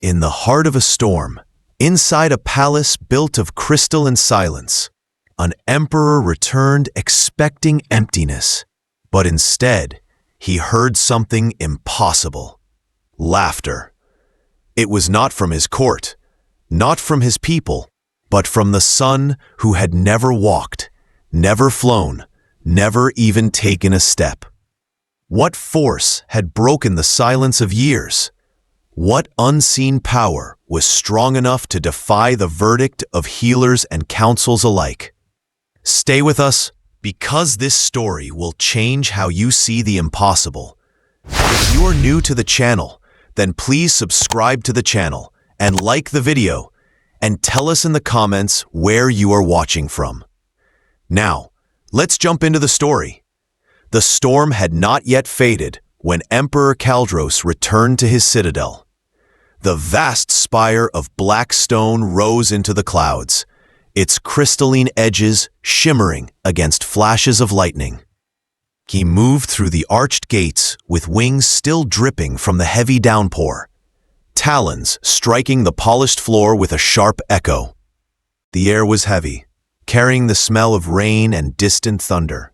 In the heart of a storm, inside a palace built of crystal and silence, an emperor returned expecting emptiness, but instead, he heard something impossible. Laughter. It was not from his court, not from his people, but from the son who had never walked, never flown, never even taken a step. What force had broken the silence of years? What unseen power was strong enough to defy the verdict of healers and councils alike? Stay with us, because this story will change how you see the impossible. If you are new to the channel, then please subscribe to the channel and like the video, and tell us in the comments where you are watching from. Now, let's jump into the story. The storm had not yet faded when Emperor Kaldros returned to his citadel. The vast spire of black stone rose into the clouds, its crystalline edges shimmering against flashes of lightning. He moved through the arched gates with wings still dripping from the heavy downpour, talons striking the polished floor with a sharp echo. The air was heavy, carrying the smell of rain and distant thunder.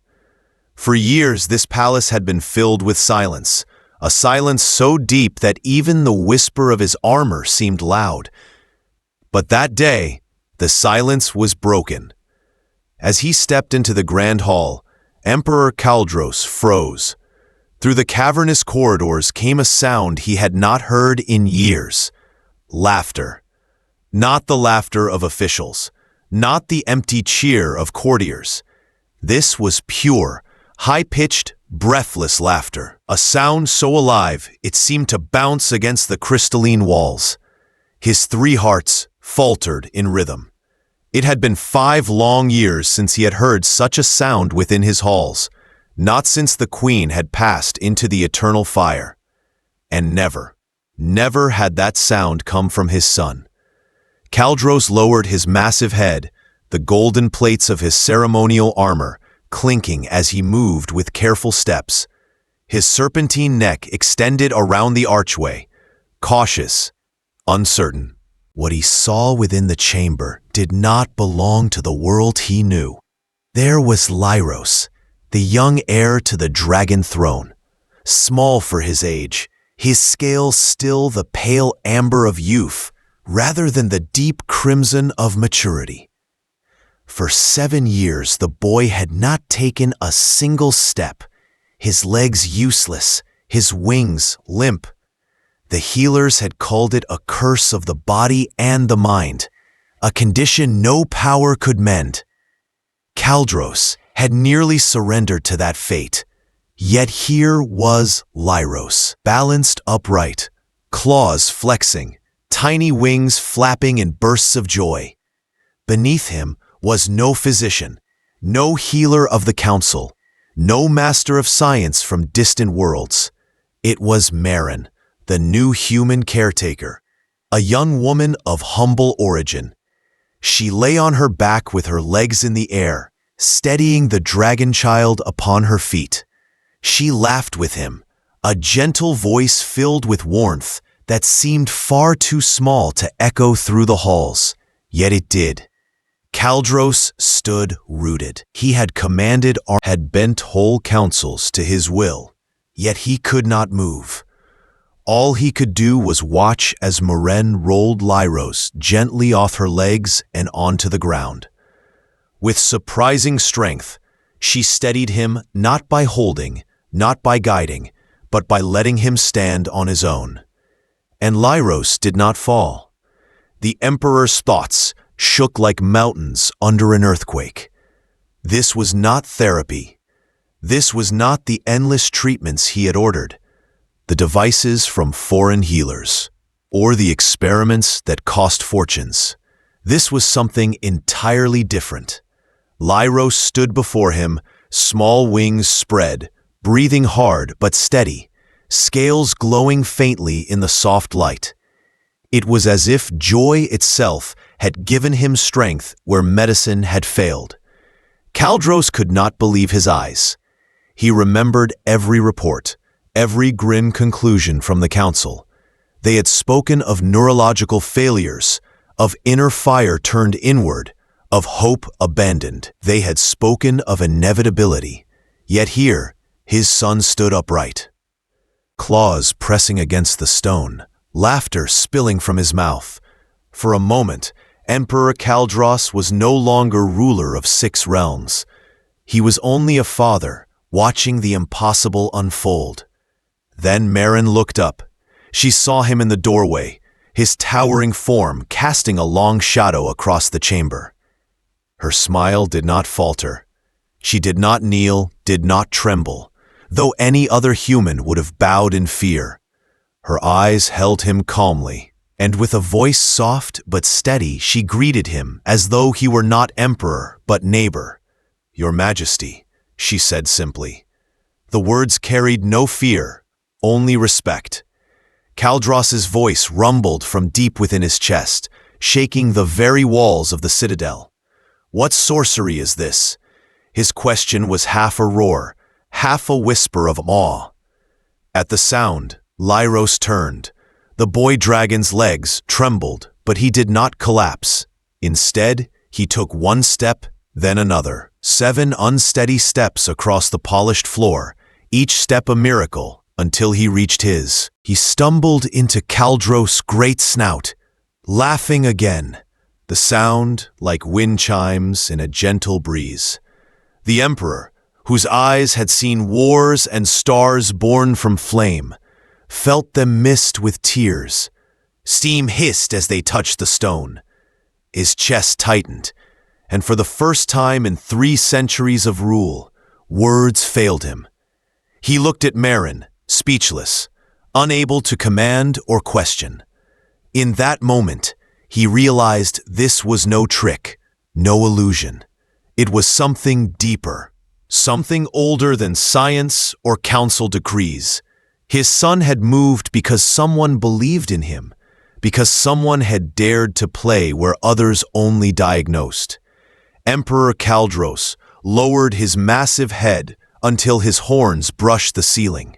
For years, this palace had been filled with silence, a silence so deep that even the whisper of his armor seemed loud. But that day, the silence was broken. As he stepped into the grand hall, Emperor Kaldros froze. Through the cavernous corridors came a sound he had not heard in years. Laughter. Not the laughter of officials, not the empty cheer of courtiers. This was pure, high-pitched, breathless laughter, a sound so alive it seemed to bounce against the crystalline walls. His 3 hearts faltered in rhythm. It had been 5 long years since he had heard such a sound within his halls, not since the queen had passed into the eternal fire. And never, never had that sound come from his son. Kaldros lowered his massive head, the golden plates of his ceremonial armor clinking as he moved with careful steps. His serpentine neck extended around the archway, cautious, uncertain. What he saw within the chamber did not belong to the world he knew. There was Lyros, the young heir to the dragon throne. Small for his age, his scales still the pale amber of youth rather than the deep crimson of maturity. For 7 years, the boy had not taken a single step, his legs useless, his wings limp. The healers had called it a curse of the body and the mind, a condition no power could mend. Kaldros had nearly surrendered to that fate, yet here was Lyros, balanced upright, claws flexing, tiny wings flapping in bursts of joy. Beneath him was no physician, no healer of the council, no master of science from distant worlds. It was Marin, the new human caretaker, a young woman of humble origin. She lay on her back with her legs in the air, steadying the dragon child upon her feet. She laughed with him, a gentle voice filled with warmth that seemed far too small to echo through the halls, yet it did. Kaldros stood rooted. He had commanded or had bent whole councils to his will, yet he could not move. All he could do was watch as Marin rolled Lyros gently off her legs and onto the ground. With surprising strength, she steadied him not by holding, not by guiding, but by letting him stand on his own. And Lyros did not fall. The emperor's thoughts shook like mountains under an earthquake. This was not therapy. This was not the endless treatments he had ordered, the devices from foreign healers, or the experiments that cost fortunes. This was something entirely different. Lyros stood before him, small wings spread, breathing hard but steady, scales glowing faintly in the soft light. It was as if joy itself had given him strength where medicine had failed. Kaldros could not believe his eyes. He remembered every report, every grim conclusion from the council. They had spoken of neurological failures, of inner fire turned inward, of hope abandoned. They had spoken of inevitability. Yet here, his son stood upright, claws pressing against the stone, laughter spilling from his mouth. For a moment, Emperor Kaldros was no longer ruler of 6 realms. He was only a father, watching the impossible unfold. Then Marin looked up. She saw him in the doorway, his towering form casting a long shadow across the chamber. Her smile did not falter. She did not kneel, did not tremble, though any other human would have bowed in fear. Her eyes held him calmly, and with a voice soft but steady, she greeted him as though he were not emperor but neighbor. "Your Majesty," she said simply. The words carried no fear, only respect. Kaldros's voice rumbled from deep within his chest, shaking the very walls of the citadel. "What sorcery is this?" His question was half a roar, half a whisper of awe. At the sound, Lyros turned. The boy dragon's legs trembled, but he did not collapse. Instead, he took one step, then another. 7 unsteady steps across the polished floor, each step a miracle, until he reached his. He stumbled into Kaldros' great snout, laughing again, the sound like wind chimes in a gentle breeze. The emperor, whose eyes had seen wars and stars born from flame, felt them mist with tears. Steam hissed as they touched the stone. His chest tightened, and for the first time in 3 centuries of rule, words failed him. He looked at Marin, speechless, unable to command or question. In that moment, he realized this was no trick, no illusion. It was something deeper, something older than science or council decrees. His son had moved because someone believed in him, because someone had dared to play where others only diagnosed. Emperor Kaldros lowered his massive head until his horns brushed the ceiling.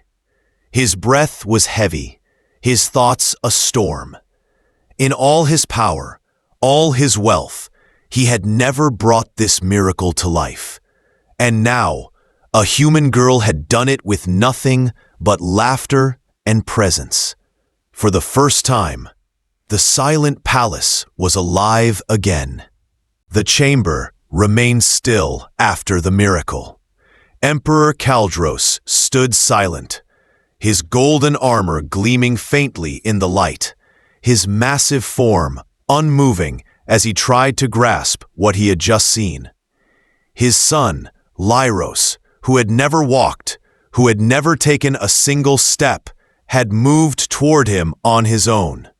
His breath was heavy, his thoughts a storm. In all his power, all his wealth, he had never brought this miracle to life. And now, a human girl had done it with nothing but laughter and presence. For the first time, the silent palace was alive again. The chamber remained still after the miracle. Emperor Kaldros stood silent, his golden armor gleaming faintly in the light, his massive form unmoving as he tried to grasp what he had just seen. His son, Lyros, who had never walked, who had never taken a single step, had moved toward him on his own.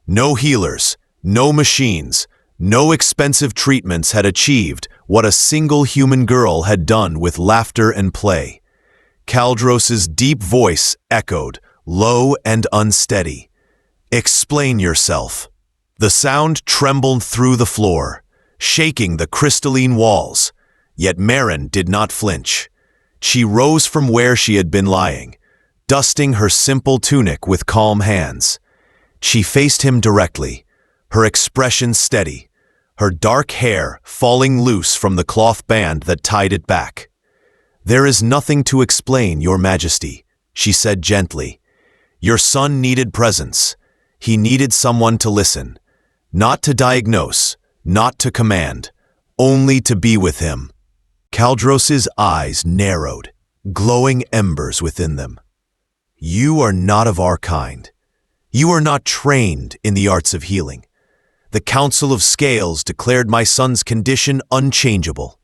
No healers, no machines, no expensive treatments had achieved what a single human girl had done with laughter and play. Kaldros's deep voice echoed, low and unsteady. "Explain yourself." The sound trembled through the floor, shaking the crystalline walls. Yet Marin did not flinch. She rose from where she had been lying, dusting her simple tunic with calm hands. She faced him directly, her expression steady, her dark hair falling loose from the cloth band that tied it back. "There is nothing to explain, Your Majesty," she said gently. "Your son needed presence. He needed someone to listen, not to diagnose, not to command, only to be with him." Kaldros's eyes narrowed, glowing embers within them. "You are not of our kind. You are not trained in the arts of healing. The Council of Scales declared my son's condition unchangeable.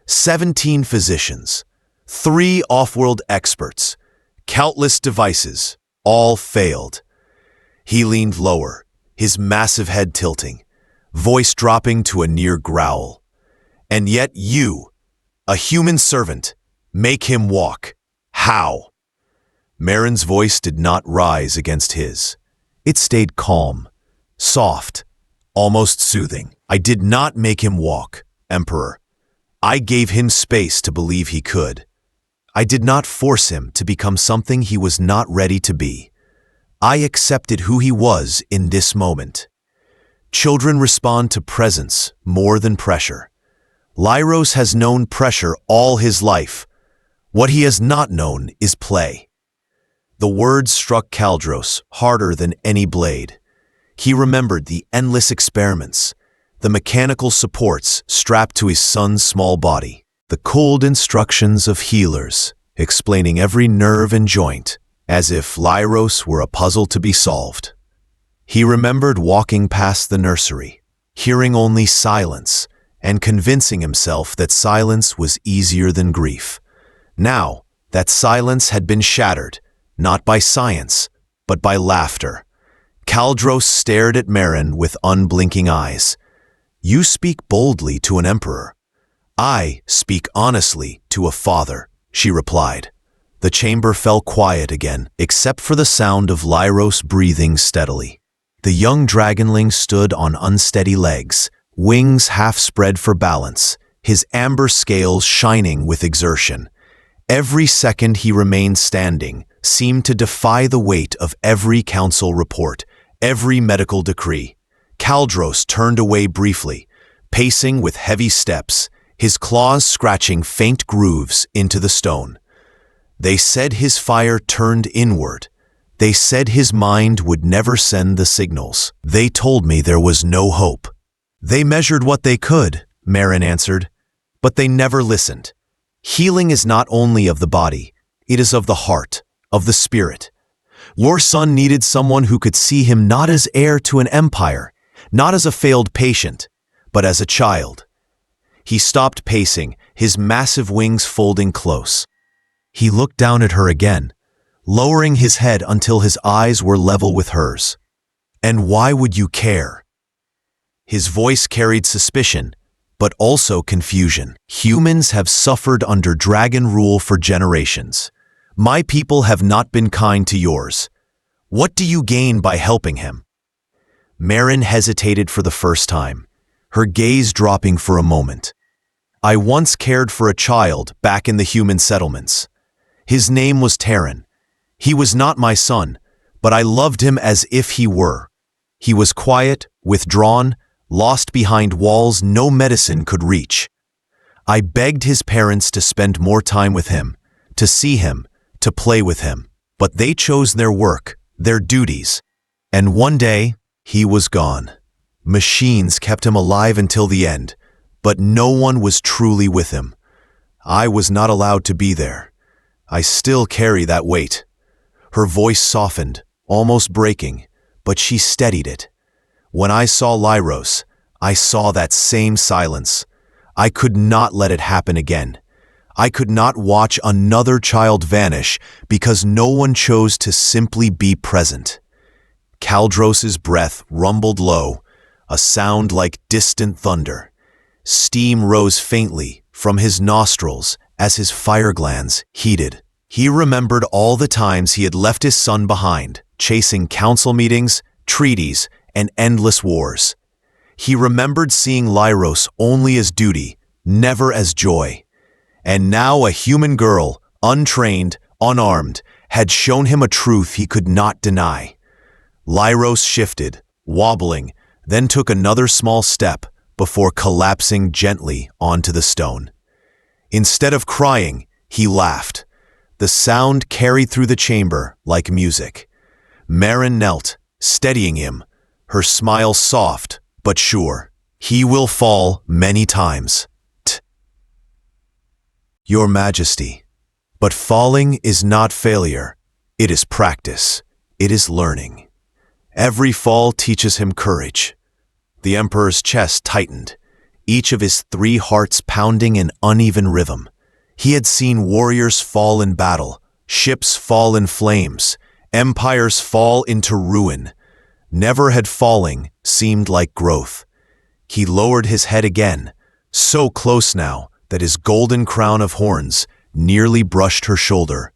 17 physicians, 3 off-world experts, countless devices, all failed." He leaned lower, his massive head tilting, voice dropping to a near growl. "And yet you, a human servant, make him walk. How?" Marin's voice did not rise against his. It stayed calm, soft, almost soothing. "I did not make him walk, Emperor. I gave him space to believe he could. I did not force him to become something he was not ready to be. I accepted who he was in this moment. Children respond to presence more than pressure. Lyros has known pressure all his life. What he has not known is play. The words struck Kaldros harder than any blade. He remembered the endless experiments, the mechanical supports strapped to his son's small body, the cold instructions of healers, explaining every nerve and joint, as if Lyros were a puzzle to be solved. He remembered walking past the nursery, hearing only silence, and convincing himself that silence was easier than grief. Now, that silence had been shattered, not by science, but by laughter. Kaldros stared at Marin with unblinking eyes. You speak boldly to an emperor. I speak honestly to a father, she replied. The chamber fell quiet again, except for the sound of Lyros breathing steadily. The young dragonling stood on unsteady legs, wings half spread for balance, his amber scales shining with exertion. Every second he remained standing seemed to defy the weight of every council report, every medical decree. Kaldros turned away briefly, pacing with heavy steps, his claws scratching faint grooves into the stone. They said his fire turned inward. They said his mind would never send the signals. They told me there was no hope. They measured what they could, Marin answered, but they never listened. Healing is not only of the body, it is of the heart, of the spirit. Your son needed someone who could see him not as heir to an empire, not as a failed patient, but as a child. He stopped pacing, his massive wings folding close. He looked down at her again, lowering his head until his eyes were level with hers. And why would you care? His voice carried suspicion, but also confusion. Humans have suffered under dragon rule for generations. My people have not been kind to yours. What do you gain by helping him? Marin hesitated for the first time, her gaze dropping for a moment. I once cared for a child back in the human settlements. His name was Terran. He was not my son, but I loved him as if he were. He was quiet, withdrawn, lost behind walls no medicine could reach. I begged his parents to spend more time with him, to see him, to play with him. But they chose their work, their duties. And one day, he was gone. Machines kept him alive until the end, but no one was truly with him. I was not allowed to be there. I still carry that weight. Her voice softened, almost breaking, but she steadied it. When I saw Lyros, I saw that same silence. I could not let it happen again. I could not watch another child vanish because no one chose to simply be present. Kaldros's breath rumbled low, a sound like distant thunder. Steam rose faintly from his nostrils as his fire glands heated. He remembered all the times he had left his son behind, chasing council meetings, treaties, and endless wars. He remembered seeing Lyros only as duty, never as joy. And now a human girl, untrained, unarmed, had shown him a truth he could not deny. Lyros shifted, wobbling, then took another small step before collapsing gently onto the stone. Instead of crying, he laughed. The sound carried through the chamber like music. Marin knelt, steadying him, her smile soft but sure. He will fall many times. Your Majesty. But falling is not failure. It is practice. It is learning. Every fall teaches him courage. The Emperor's chest tightened, each of his 3 hearts pounding in uneven rhythm. He had seen warriors fall in battle, ships fall in flames, empires fall into ruin. Never had falling seemed like growth. He lowered his head again, so close now that his golden crown of horns nearly brushed her shoulder.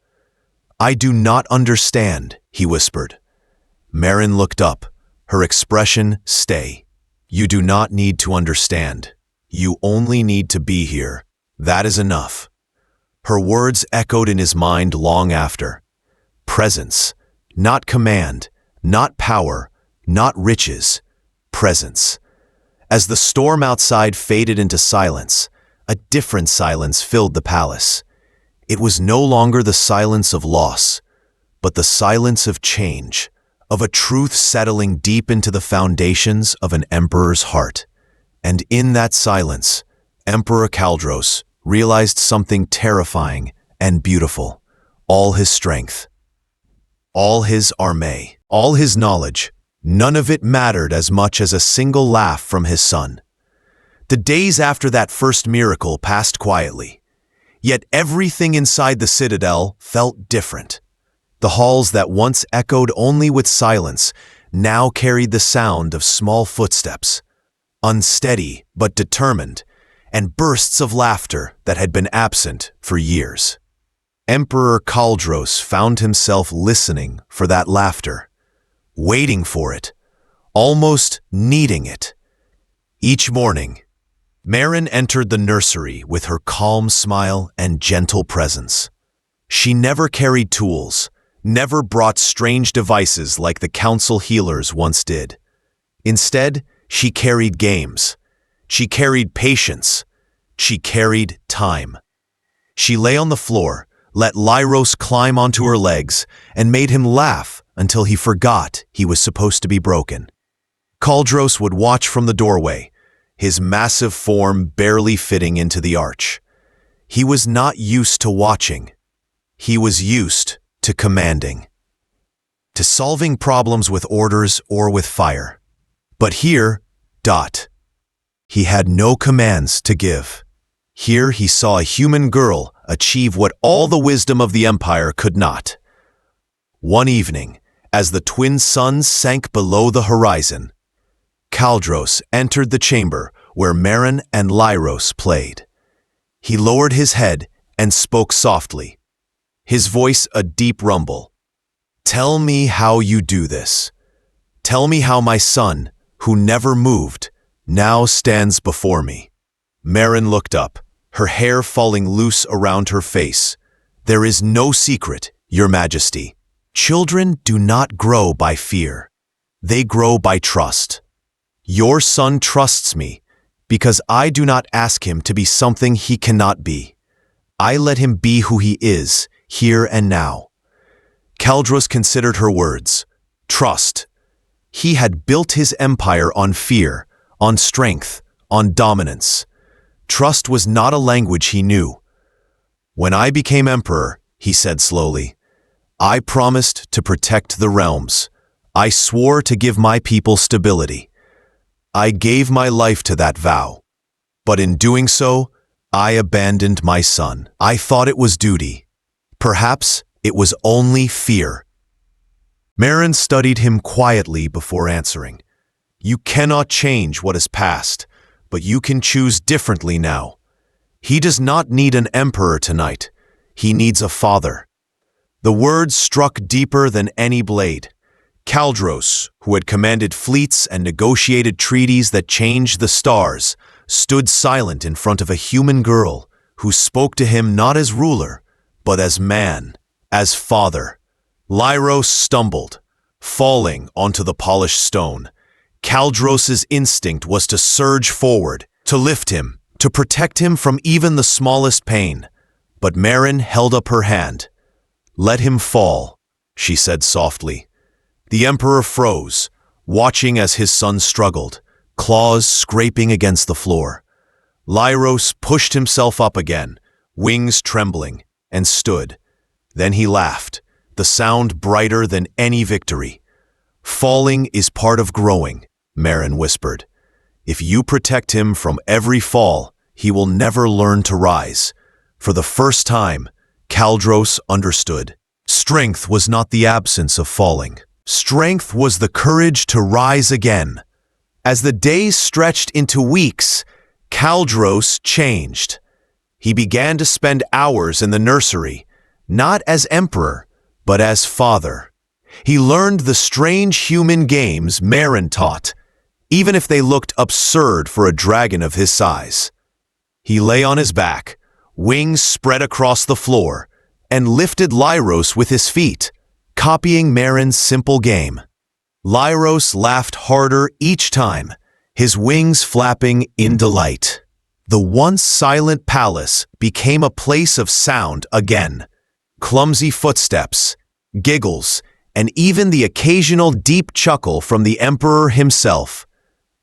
I do not understand, he whispered. Marin looked up, her expression stay. You do not need to understand. You only need to be here. That is enough. Her words echoed in his mind long after. Presence, not command, Not power, not riches, presence. As the storm outside faded into silence, a different silence filled the palace. It was no longer the silence of loss, but the silence of change, of a truth settling deep into the foundations of an emperor's heart. And in that silence, Emperor Kaldros realized something terrifying and beautiful. All his strength, all his armée, all his knowledge, none of it mattered as much as a single laugh from his son. The days after that first miracle passed quietly, yet everything inside the citadel felt different. The halls that once echoed only with silence now carried the sound of small footsteps, unsteady but determined, and bursts of laughter that had been absent for years. Emperor Kaldros found himself listening for that laughter, waiting for it, almost needing it. Each morning, Marin entered the nursery with her calm smile and gentle presence. She never carried tools, never brought strange devices like the council healers once did. Instead, she carried games. She carried patience. She carried time. She lay on the floor, let Lyros climb onto her legs, and made him laugh until he forgot he was supposed to be broken. Kaldros would watch from the doorway, his massive form barely fitting into the arch. He was not used to watching. He was used to commanding, to solving problems with orders or with fire. But here, he had no commands to give. Here he saw a human girl achieve what all the wisdom of the empire could not. One evening, as the twin suns sank below the horizon, Kaldros entered the chamber where Marin and Lyros played. He lowered his head and spoke softly, his voice a deep rumble. "Tell me how you do this. Tell me how my son, who never moved, now stands before me." Marin looked up, her hair falling loose around her face. "There is no secret, Your Majesty. Children do not grow by fear. They grow by trust. Your son trusts me because I do not ask him to be something he cannot be. I let him be who he is, here and now." Kaldros considered her words. Trust. He had built his empire on fear, on strength, on dominance. Trust was not a language he knew. "When I became emperor," he said slowly, "I promised to protect the realms. I swore to give my people stability. I gave my life to that vow. But in doing so, I abandoned my son. I thought it was duty. Perhaps it was only fear." Marin studied him quietly before answering. "You cannot change what is past, but you can choose differently now. He does not need an emperor tonight. He needs a father." The words struck deeper than any blade. Kaldros, who had commanded fleets and negotiated treaties that changed the stars, stood silent in front of a human girl who spoke to him not as ruler, but as man, as father. Lyros stumbled, falling onto the polished stone. Kaldros's instinct was to surge forward, to lift him, to protect him from even the smallest pain. But Marin held up her hand. "Let him fall," she said softly. The emperor froze, watching as his son struggled, claws scraping against the floor. Lyros pushed himself up again, wings trembling, and stood. Then he laughed, the sound brighter than any victory. "Falling is part of growing," Marin whispered. "If you protect him from every fall, he will never learn to rise." For the first time, Kaldros understood. Strength was not the absence of falling. Strength was the courage to rise again. As the days stretched into weeks, Kaldros changed. He began to spend hours in the nursery, not as emperor, but as father. He learned the strange human games Marin taught, even if they looked absurd for a dragon of his size. He lay on his back, wings spread across the floor, and lifted Lyros with his feet, copying Marin's simple game. Lyros laughed harder each time, his wings flapping in delight. The once silent palace became a place of sound again. Clumsy footsteps, giggles, and even the occasional deep chuckle from the emperor himself.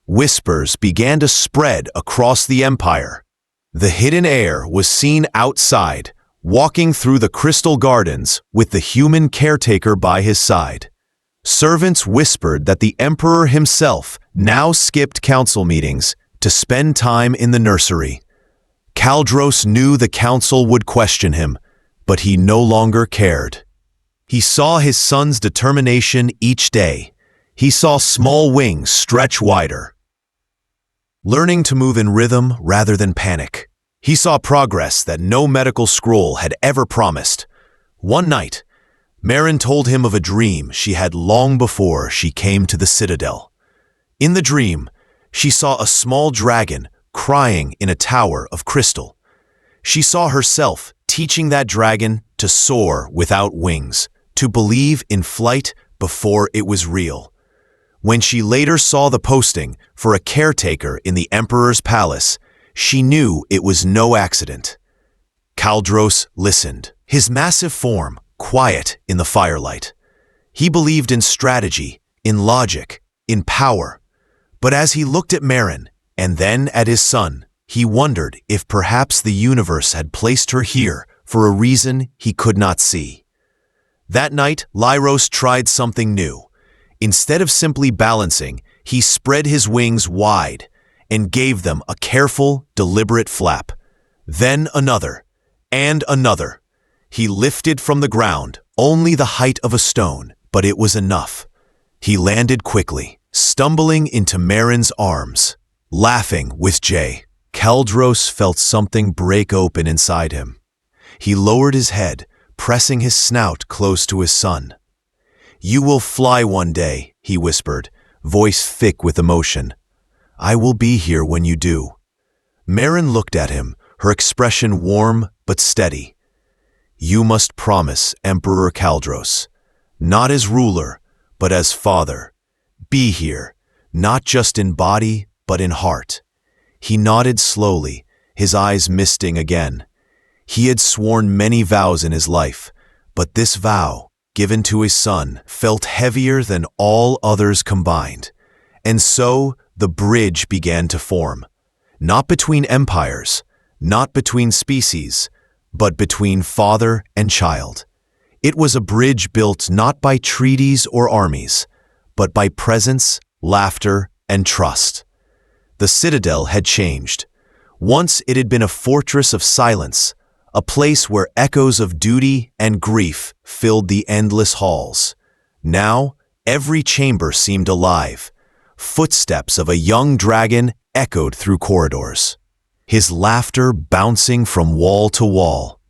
Whispers began to spread across the empire. The hidden heir was seen outside, walking through the crystal gardens with the human caretaker by his side. Servants whispered that the emperor himself now skipped council meetings to spend time in the nursery. Kaldros knew the council would question him, but he no longer cared. He saw his son's determination each day. He saw small wings stretch wider, learning to move in rhythm rather than panic. He saw progress that no medical scroll had ever promised. One night, Marin told him of a dream she had long before she came to the citadel. In the dream, she saw a small dragon crying in a tower of crystal. She saw herself teaching that dragon to soar without wings, to believe in flight before it was real. When she later saw the posting for a caretaker in the emperor's palace, she knew it was no accident. Kaldros listened, his massive form quiet in the firelight. He believed in strategy, in logic, in power. But as he looked at Marin, and then at his son, he wondered if perhaps the universe had placed her here for a reason he could not see. That night, Lyros tried something new. Instead of simply balancing, he spread his wings wide and gave them a careful, deliberate flap. Then another, and another. He lifted from the ground only the height of a stone, but it was enough. He landed quickly, stumbling into Marin's arms, laughing with Jay. Kaldros felt something break open inside him. He lowered his head, pressing his snout close to his son. "You will fly one day," he whispered, voice thick with emotion. "I will be here when you do." Marin looked at him, her expression warm but steady. "You must promise, Emperor Kaldros, not as ruler, but as father. Be here, not just in body, but in heart." He nodded slowly, his eyes misting again. He had sworn many vows in his life, but this vow, given to his son, felt heavier than all others combined. And so the bridge began to form, not between empires, not between species, but between father and child. It was a bridge built not by treaties or armies, but by presence, laughter, and trust. The citadel had changed. Once it had been a fortress of silence, a place where echoes of duty and grief filled the endless halls. Now, every chamber seemed alive. Footsteps of a young dragon echoed through corridors, his laughter bouncing from wall to wall.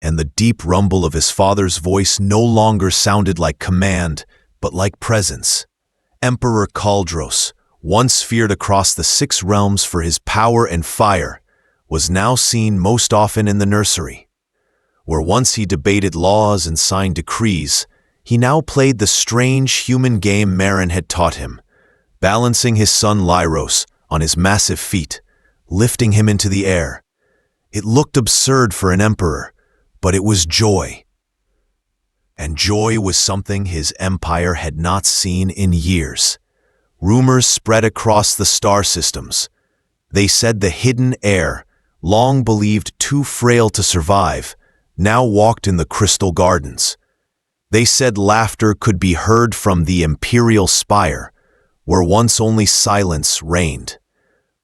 And the deep rumble of his father's voice no longer sounded like command, but like presence. Emperor Kaldros, once feared across the 6 realms for his power and fire, was now seen most often in the nursery. Where once he debated laws and signed decrees, he now played the strange human game Marin had taught him, balancing his son Lyros on his massive feet, lifting him into the air. It looked absurd for an emperor, but it was joy. And joy was something his empire had not seen in years. Rumors spread across the star systems. They said the hidden heir, long believed too frail to survive, now walked in the crystal gardens. They said laughter could be heard from the imperial spire, where once only silence reigned.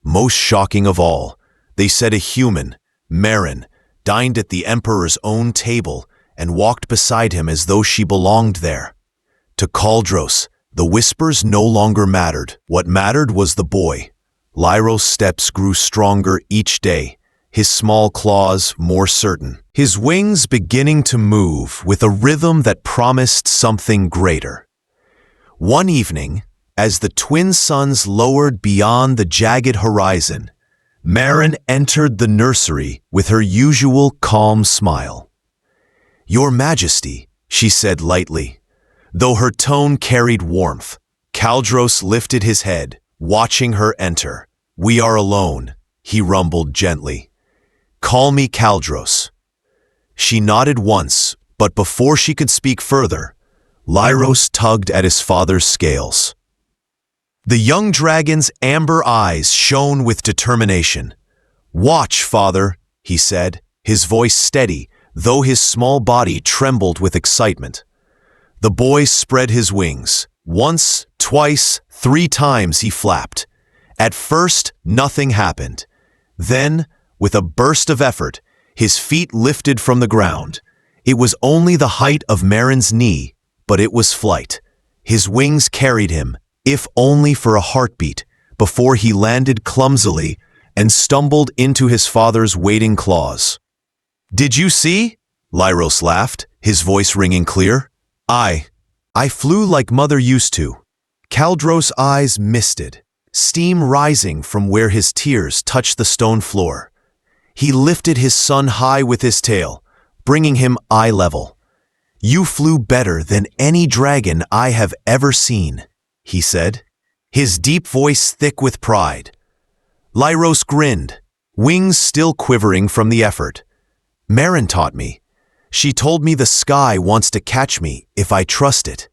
Most shocking of all, they said a human, Marin, dined at the emperor's own table and walked beside him as though she belonged there. To Kaldros, the whispers no longer mattered. What mattered was the boy. Lyros' steps grew stronger each day, his small claws more certain, his wings beginning to move with a rhythm that promised something greater. One evening, as the twin suns lowered beyond the jagged horizon, Marin entered the nursery with her usual calm smile. "Your Majesty," she said lightly, though her tone carried warmth, Kaldros lifted his head, watching her enter. "We are alone," he rumbled gently. "Call me Kaldros." She nodded once, but before she could speak further, Lyros tugged at his father's scales. The young dragon's amber eyes shone with determination. "Watch, father," he said, his voice steady, though his small body trembled with excitement. The boy spread his wings. Once, twice, 3 times he flapped. At first, nothing happened. Then, with a burst of effort, his feet lifted from the ground. It was only the height of Marin's knee, but it was flight. His wings carried him, if only for a heartbeat, before he landed clumsily and stumbled into his father's waiting claws. "Did you see?" Lyros laughed, his voice ringing clear. I flew like mother used to." Kaldros' eyes misted, steam rising from where his tears touched the stone floor. He lifted his son high with his tail, bringing him eye level. "You flew better than any dragon I have ever seen," he said, his deep voice thick with pride. Lyros grinned, wings still quivering from the effort. "Marin taught me. She told me the sky wants to catch me if I trust it."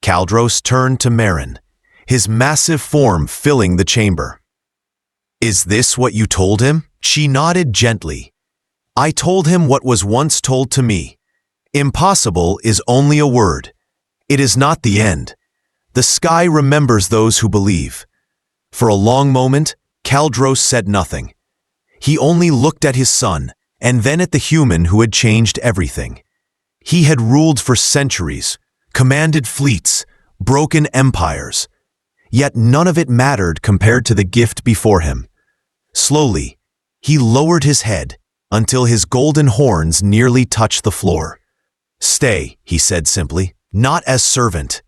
Kaldros turned to Marin, his massive form filling the chamber. "Is this what you told him?" She nodded gently. "I told him what was once told to me. Impossible is only a word. It is not the end. The sky remembers those who believe." For a long moment, Kaldros said nothing. He only looked at his son, and then at the human who had changed everything. He had ruled for centuries, commanded fleets, broken empires. Yet none of it mattered compared to the gift before him. Slowly, he lowered his head until his golden horns nearly touched the floor. "Stay," he said simply, "not as servant,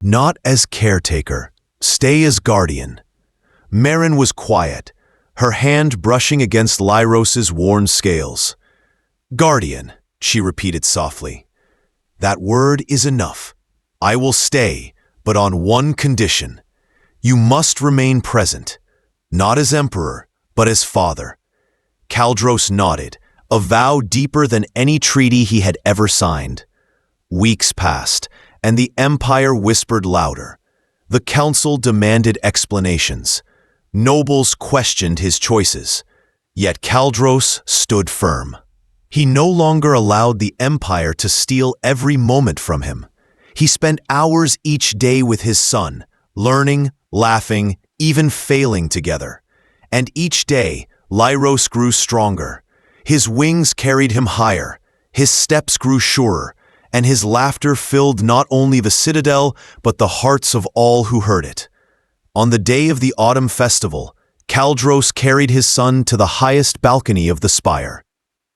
not as caretaker. Stay as guardian." Marin was quiet, her hand brushing against Lyros's worn scales. "Guardian," she repeated softly. "That word is enough. I will stay, but on one condition. You must remain present, not as emperor, but as father." Kaldros nodded, a vow deeper than any treaty he had ever signed. Weeks passed, and the empire whispered louder. The council demanded explanations. Nobles questioned his choices. Yet Kaldros stood firm. He no longer allowed the empire to steal every moment from him. He spent hours each day with his son, learning, laughing, even failing together. And each day, Lyros grew stronger. His wings carried him higher, his steps grew surer, and his laughter filled not only the citadel, but the hearts of all who heard it. On the day of the autumn festival, Kaldros carried his son to the highest balcony of the spire.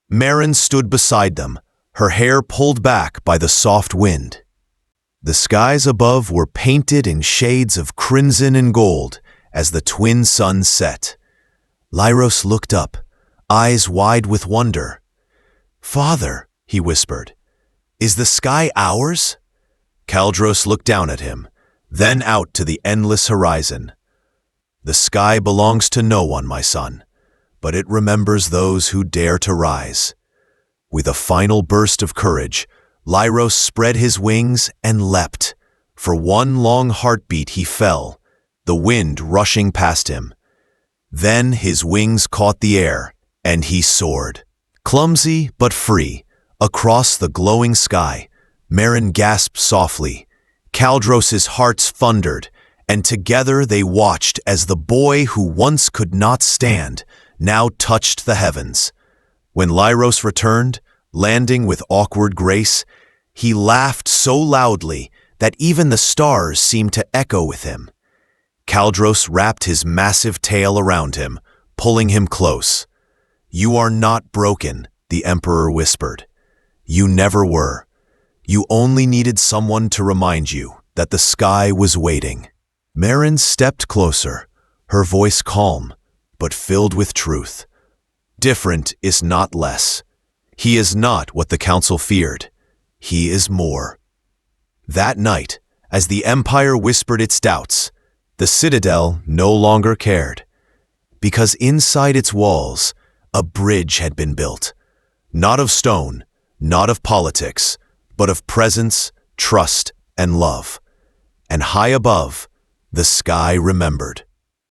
Marin stood beside them, her hair pulled back by the soft wind. The skies above were painted in shades of crimson and gold as the twin suns set. Lyros looked up, eyes wide with wonder. "Father," he whispered, "is the sky ours?" Kaldros looked down at him, then out to the endless horizon. "The sky belongs to no one, my son, but it remembers those who dare to rise." With a final burst of courage, Lyros spread his wings and leapt. For one long heartbeat he fell, the wind rushing past him. Then his wings caught the air, and he soared. Clumsy but free, across the glowing sky, Marin gasped softly. Kaldros' hearts thundered, and together they watched as the boy who once could not stand now touched the heavens. When Lyros returned, landing with awkward grace, he laughed so loudly that even the stars seemed to echo with him. Kaldros wrapped his massive tail around him, pulling him close. "You are not broken," the Emperor whispered. "You never were. You only needed someone to remind you that the sky was waiting." Marin stepped closer, her voice calm, but filled with truth. "Different is not less. He is not what the council feared. He is more." That night, As the empire whispered its doubts, the citadel no longer cared, because inside its walls, a bridge had been built, not of stone, not of politics, but of presence, trust, and love. And high above, the sky remembered.